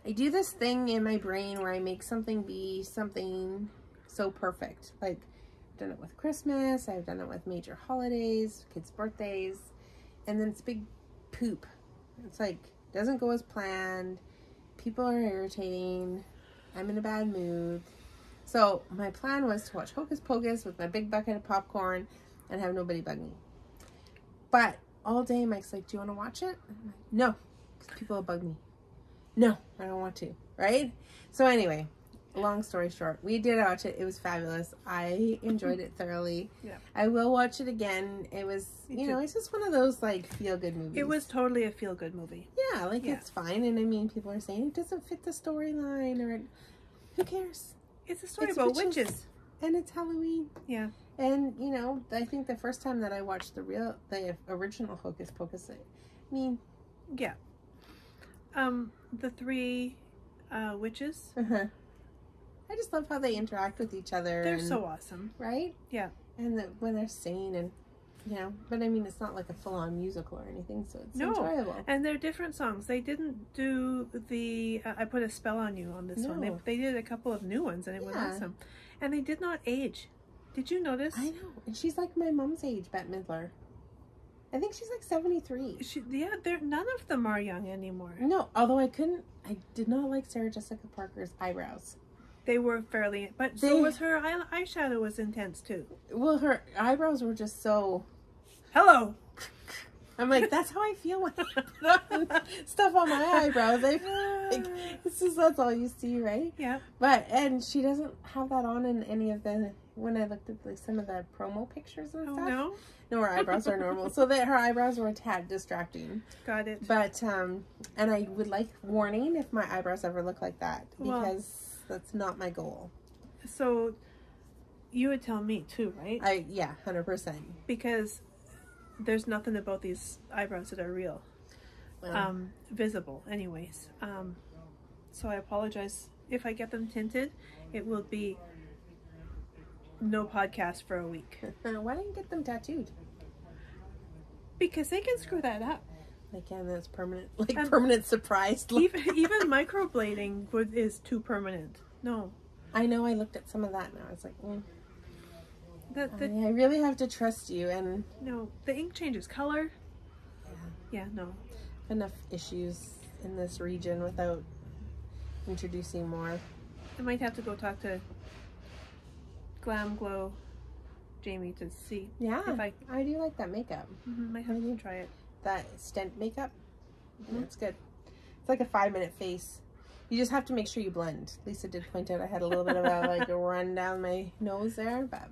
I do this thing in my brain where I make something be something so perfect. Like, I've done it with Christmas, I've done it with major holidays, kids' birthdays, and then it's big poop. It's like, doesn't go as planned, people are irritating, I'm in a bad mood. So my plan was to watch Hocus Pocus with my big bucket of popcorn and have nobody bug me. But all day Mike's like, do you want to watch it? I'm like, no, because people will bug me. No, I don't want to, right? So anyway, long story short, we did watch it. It was fabulous. I enjoyed it thoroughly. Yeah. I will watch it again. It was, you know, it's just one of those, like, feel-good movies. It was totally a feel-good movie. Yeah, like, it's fine. And, I mean, people are saying it doesn't fit the storyline, or who cares? It's a story about witches. And it's Halloween. Yeah. And, you know, I think the first time that I watched the original Hocus Pocus, I mean... Yeah. The 3 witches. Uh-huh. I just love how they interact with each other. They're so awesome. Right? Yeah. And when they're singing and, you know, but I mean, it's not like a full-on musical or anything, so it's enjoyable. And they're different songs. They didn't do the I Put a Spell on You on this one. They did a couple of new ones, and it was awesome. And they did not age. Did you notice? I know. And she's like my mom's age, Bette Midler. I think she's like 73. None of them are young anymore. No, although I did not like Sarah Jessica Parker's eyebrows. They were fairly, but so was her eyeshadow was intense too. Well, her eyebrows were just so... Hello! I'm like, that's how I feel when I put on stuff on my eyebrows. That's all you see, right? Yeah. And she doesn't have that on in any of the, when I looked at some of the promo pictures and stuff. No? No, her eyebrows are normal. So that her eyebrows were a tad distracting. Got it. But, and I would like warning if my eyebrows ever look like that, because that's not my goal. So, you would tell me too, right? Yeah, 100%. Because there's nothing about these eyebrows that are real. Visible, anyways. So I apologize. If I get them tinted, it will be no podcast for a week. Why didn't you get them tattooed? Because they can screw that up. They can. That's permanent. Permanent surprise. Even microblading is too permanent. No. I know. I looked at some of that and I was like, I really have to trust you. And no, the ink changes color. Yeah, no. Enough issues in this region without introducing more. I might have to go talk to Glam Glow Jamie to see. Yeah, if I do like that makeup. Might have to try it. That Stent makeup. That's good. It's like a 5-minute face. You just have to make sure you blend. Lisa did point out I had a little bit of a run down my nose there, but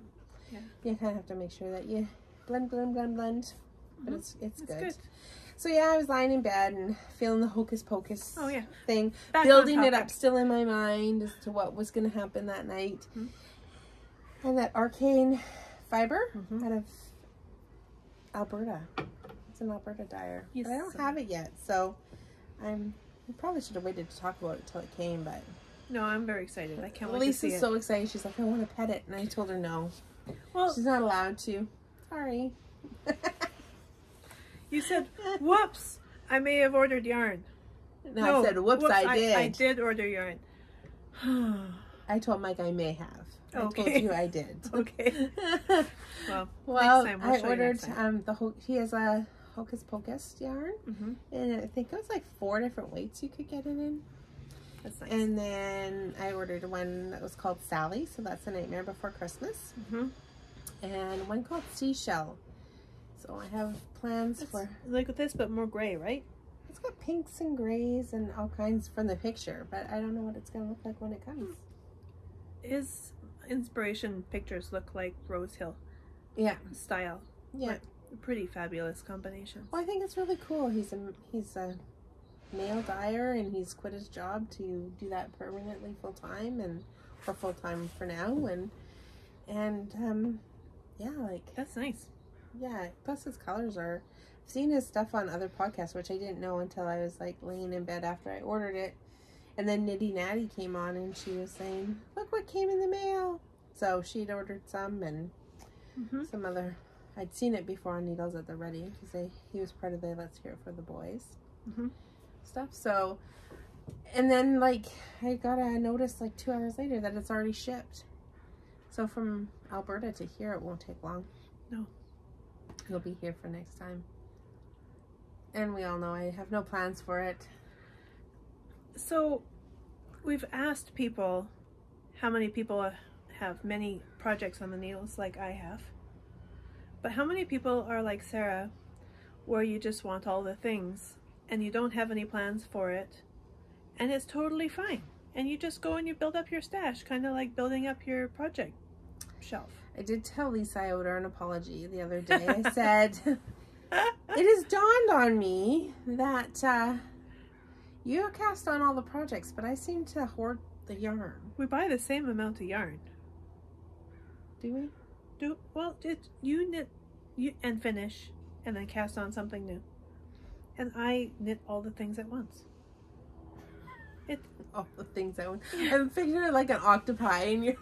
you kind of have to make sure that you blend. But it's good. So yeah, I was lying in bed and feeling the Hocus Pocus thing, building it up still in my mind as to what was going to happen that night. And that Arcane Fibre out of Alberta. It's an Alberta dyer. Yes. But I don't have it yet, so we probably should have waited to talk about it till it came, but... No, I'm very excited. I can't wait to see it. Lisa's so excited. She's like, I want to pet it. And I told her no. Well, she's not allowed to. Sorry. You said, whoops, I may have ordered yarn. No, I said, whoops, I did. I did order yarn. I told Mike I may have. Okay. I told you I did. Okay. Well, next time I ordered, he has a Hocus Pocus yarn. And I think it was like 4 different weights you could get it in. That's nice. And then I ordered one that was called Sally, so that's A Nightmare Before Christmas. And one called Seashell. So I have plans for... Like this, but more gray, right? It's got pinks and grays and all kinds from the picture, but I don't know what it's going to look like when it comes. His inspiration pictures look like Rose Hill style. Yeah. Pretty fabulous combination. Well, I think it's really cool. He's a male dyer, and he's quit his job to do that permanently full-time, or full-time for now, and yeah, like... That's nice. Yeah, plus his colors are... I've seen his stuff on other podcasts, which I didn't know until I was, like, laying in bed after I ordered it. And then Nitty Natty came on, and she was saying, look what came in the mail. So she'd ordered some, and some other... I'd seen it before on Needles at the Ready, because he was part of the Let's Hear It for the Boys stuff. So, and then, like, I got a notice, like, 2 hours later that it's already shipped. So from Alberta to here, it won't take long. No. It'll be here for next time. And we all know I have no plans for it. So, we've asked people how many people have many projects on the needles like I have. But how many people are like Sarah, where you just want all the things and you don't have any plans for it, and it's totally fine. And you just go and you build up your stash, kind of like building up your project shelf. I did tell Lisa I owed her an apology the other day. I said, it has dawned on me that you cast on all the projects, but I seem to hoard the yarn. We buy the same amount of yarn. Do we? Well, you knit and finish, and then cast on something new. And I knit all the things at once. All the things I want. I'm figuring like an octopi, and you're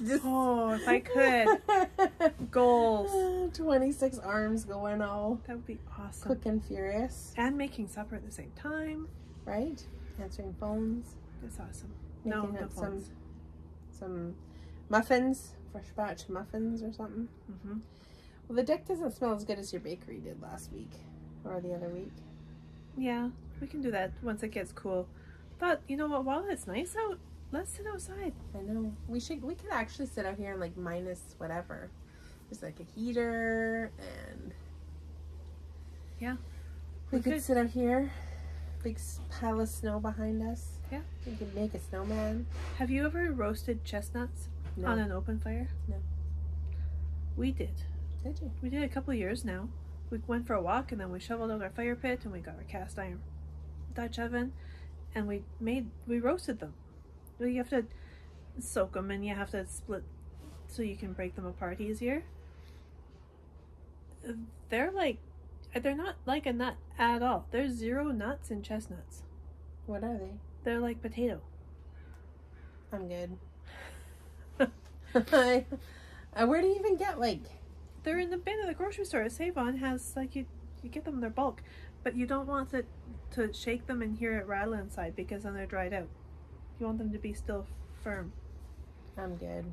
just... Oh, if I could. Goals. 26 arms going all... That would be awesome. Quick and furious. And making supper at the same time. Right? Answering phones. It's awesome. Making No up phones. some muffins. Fresh batch muffins or something. Mm-hmm. Well, the deck doesn't smell as good as your bakery did last week. Or the other week. Yeah, we can do that once it gets cool. But, you know what? While it's nice out, let's sit outside. I know. We could actually sit out here in like minus whatever. There's like a heater and... Yeah. We could sit out here. Big pile of snow behind us. Yeah. We could make a snowman. Have you ever roasted chestnuts on an open fire? No. We did. Did you? We did a couple of years now. We went for a walk and then we shoveled out our fire pit and we got our cast iron Dutch oven and we roasted them. You have to soak them and you have to split so you can break them apart easier. They're not like a nut at all. There's 0 nuts in chestnuts. What are they? They're like potato. I'm good. Where do you even get like... They're in the bin at the grocery store. Save-On has like you get them in their bulk, but you don't want to shake them and hear it rattle inside because then they're dried out. You want them to be still firm. I'm good.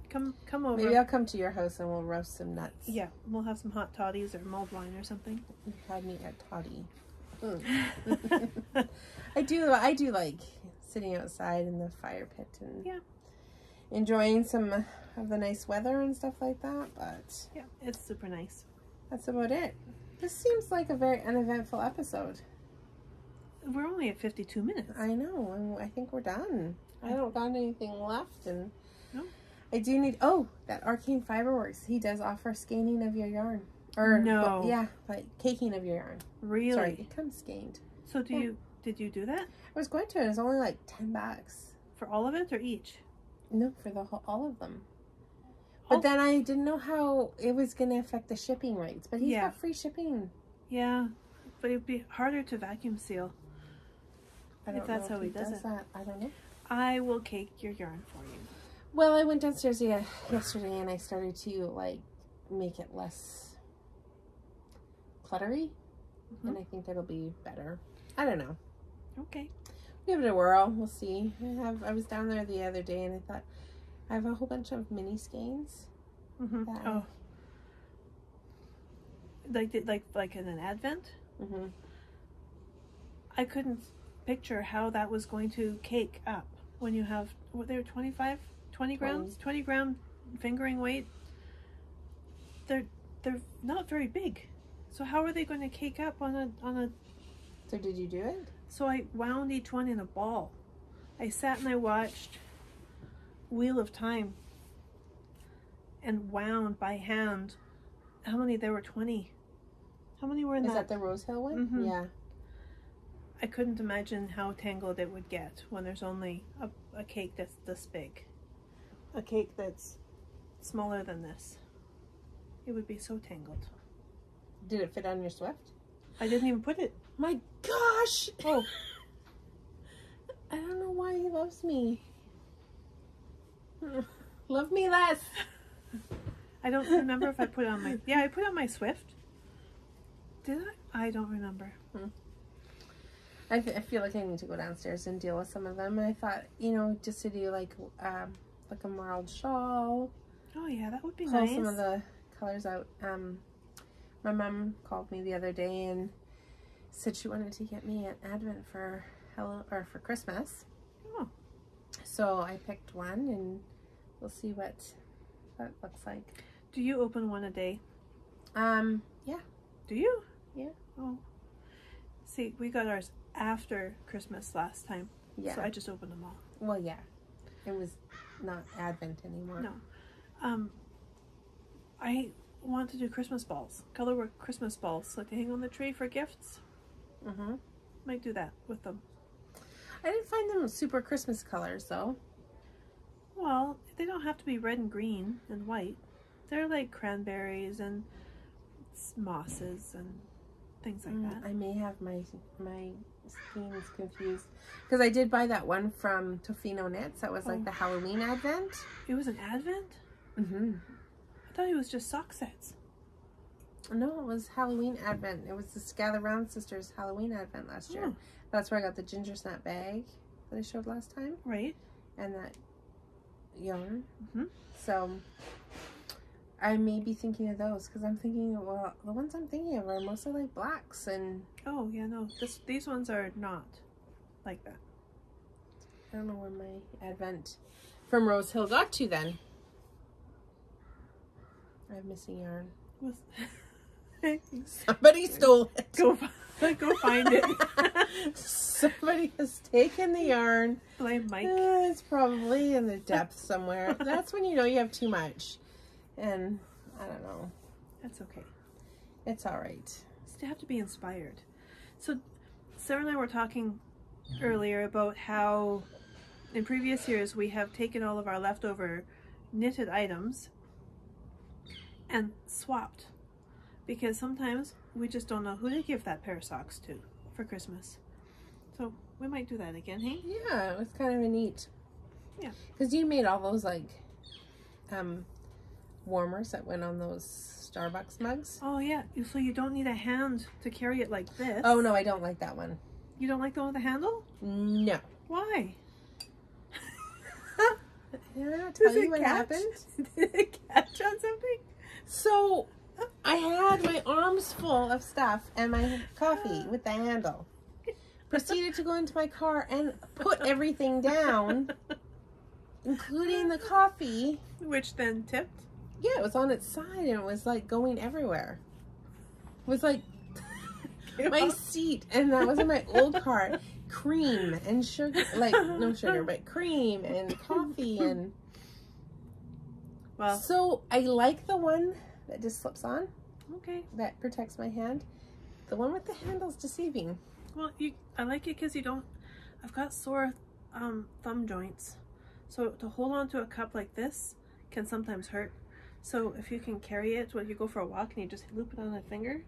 Come over. Maybe I'll come to your house and we'll roast some nuts. Yeah, we'll have some hot toddies or mulled wine or something. You had me at toddy. I do like sitting outside in the fire pit and enjoying some of the nice weather and stuff like that, but yeah, it's super nice. That's about it. This seems like a very uneventful episode. We're only at 52 minutes. I know, and I think we're done. I don't got anything left, and no. I do need, that Arcane Fiberworks, he does offer scanning of your yarn. Or, no. Yeah, like caking of your yarn. Really? Sorry, it comes scanned. So did you do that? I was going to, it was only like $10. For all of it or each? No, for all of them. But then I didn't know how it was going to affect the shipping rates. But he's got free shipping. Yeah, but it'd be harder to vacuum seal. If that's how he does it. That. I don't know. I will cake your yarn for you. Well, I went downstairs yesterday and I started to like make it less cluttery. Mm-hmm. And I think it'll be better. I don't know. Okay. Give it a whirl. We'll see. I was down there the other day and I thought, I have a whole bunch of mini skeins. Mm-hmm. Oh. Like in an advent? Mm-hmm. I couldn't picture how that was going to cake up when you have, what, they were 20 grams? 20 gram fingering weight. They're not very big. So how are they going to cake up on a... So did you do it? So I wound each one in a ball. I sat and I watched Wheel of Time and wound by hand. How many? There were 20. How many were in that? Is that the Rose Hill one? Mm-hmm. Yeah. I couldn't imagine how tangled it would get when there's only a cake that's this big. A cake that's smaller than this. It would be so tangled. Did it fit on your Swift? I didn't even put it. My gosh! Oh. I don't know why he loves me. Love me less. I don't remember if I put it on my... Yeah, I put it on my Swift. Did I? I don't remember. I feel like I need to go downstairs and deal with some of them. And I thought, just to do like a marled shawl. Oh yeah, that would be nice. Pull nice. some of the colors out. My mom called me the other day and said she wanted to get me an advent for Christmas. Oh. So I picked one and we'll see what that looks like. Do you open one a day? Yeah. Do you? Yeah. Oh. See, we got ours after Christmas last time. Yeah. So I just opened them all. Well, yeah. It was not Advent anymore. No. I want to do Christmas balls. Colorwork Christmas balls. Like to hang on the tree for gifts. Mm-hmm. Might do that with them. I didn't find them super Christmas colors, though. Well, they don't have to be red and green and white. They're like cranberries and mosses and things like that. I may have my schemes confused. Because I did buy that one from Tofino Knits. That was like the Halloween Advent. It was an Advent? Mm-hmm. I thought it was just sock sets. No, it was Halloween Advent. It was the Gather Round Sisters Halloween Advent last year. That's where I got the Gingersnap bag that I showed last time. Right. And that yarn. Mm-hmm. So I may be thinking of those because I'm thinking, well, the ones I'm thinking of are mostly like blacks and... Oh, yeah, no. These ones are not like that. I don't know where my Advent from Rose Hill got to then. I'm missing yarn. Somebody stole it. Go find it. Somebody has taken the yarn. Blame Mike. It's probably in the depths somewhere. That's when you know you have too much. And I don't know. That's okay. It's all right. You have to be inspired. So Sarah and I were talking earlier about how in previous years we have taken all of our leftover knitted items and swapped, because sometimes we just don't know who to give that pair of socks to for Christmas. So we might do that again, hey? Yeah, it was kind of a neat. Yeah. Because you made all those like warmers that went on those Starbucks mugs. Oh yeah, so you don't need a hand to carry it like this. Oh no, I don't like that one. You don't like the one with the handle? No. Why? Yeah, tell you what happened. Did it catch on something? So I had my arms full of stuff and my coffee with the handle. Proceeded to go into my car and put everything down, including the coffee. Which then tipped? Yeah, it was on its side and it was like going everywhere. It was like my seat, and that was in my old car. Cream and sugar, like no sugar, but cream and coffee and... Well, so I like the one that just slips on. Okay. That protects my hand. The one with the handle's deceiving. Well, I like it because you don't... I've got sore thumb joints. So to hold on to a cup like this can sometimes hurt. So if you can carry it when you go for a walk and you just loop it on a finger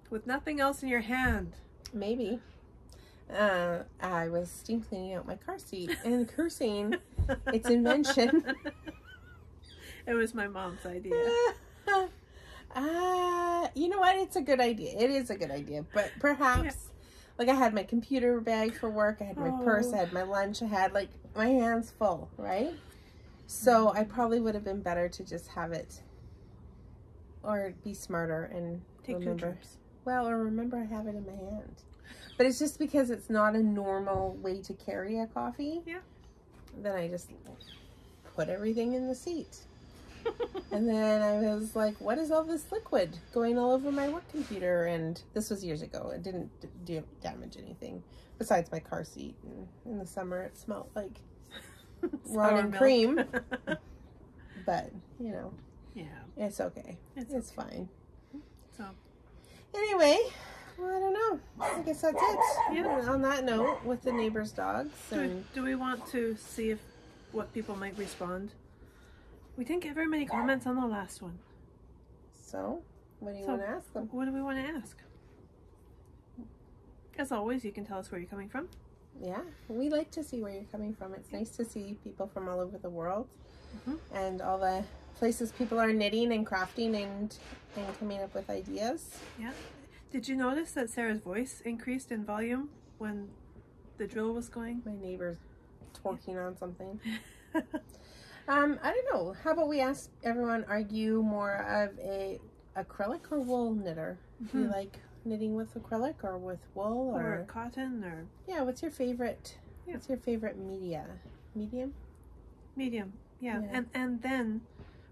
with nothing else in your hand. Maybe. I was steam cleaning out my car seat and cursing its invention. It was my mom's idea. You know what? It's a good idea. It is a good idea. But perhaps, like I had my computer bag for work, I had my purse, I had my lunch, I had like my hands full, right? So I probably would have been better to just have it, or be smarter and take remember. 2 trips. Well, or remember I have it in my hand. But it's just because it's not a normal way to carry a coffee. Yeah. Then I just put everything in the seat. And then I was like, what is all this liquid going all over my work computer? And this was years ago. It didn't damage anything besides my car seat. And in the summer, it smelled like rotten cream. But, you know, yeah, it's okay. It's okay. Fine. So, anyway, well, I don't know. I guess that's it. Yeah. On that note, with the neighbor's dogs. Do we want to see what people might respond? We didn't get very many comments on the last one. So, what do you want to ask them? What do we want to ask? As always, you can tell us where you're coming from. Yeah, we like to see where you're coming from. It's nice to see people from all over the world. And all the places people are knitting and crafting and coming up with ideas. Yeah. Did you notice that Sarah's voice increased in volume when the drill was going? My neighbor's talking on something. I don't know. How about we ask everyone, are you more of a acrylic or wool knitter? Do you like knitting with acrylic or with wool or cotton or... Yeah, what's your favorite? Yeah. What's your favorite medium? Medium. Yeah. And then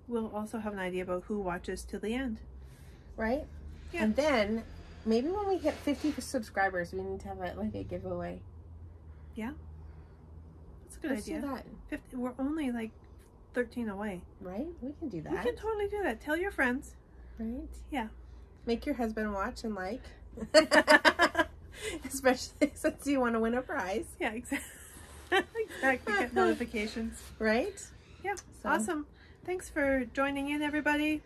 we'll also have an idea about who watches till the end. Right? Yeah. And then maybe when we hit 50 subscribers, we need to have like a giveaway. Yeah. That's a good Let's idea. do that. 50, we're only like 13 away. Right? We can do that. We can totally do that. Tell your friends. Right? Yeah. Make your husband watch and like. Especially since you want to win a prize. Yeah, exactly. Exactly. Get notifications. Right? Yeah. So. Awesome. Thanks for joining in, everybody.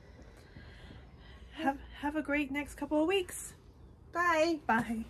Have a great next couple of weeks. Bye. Bye.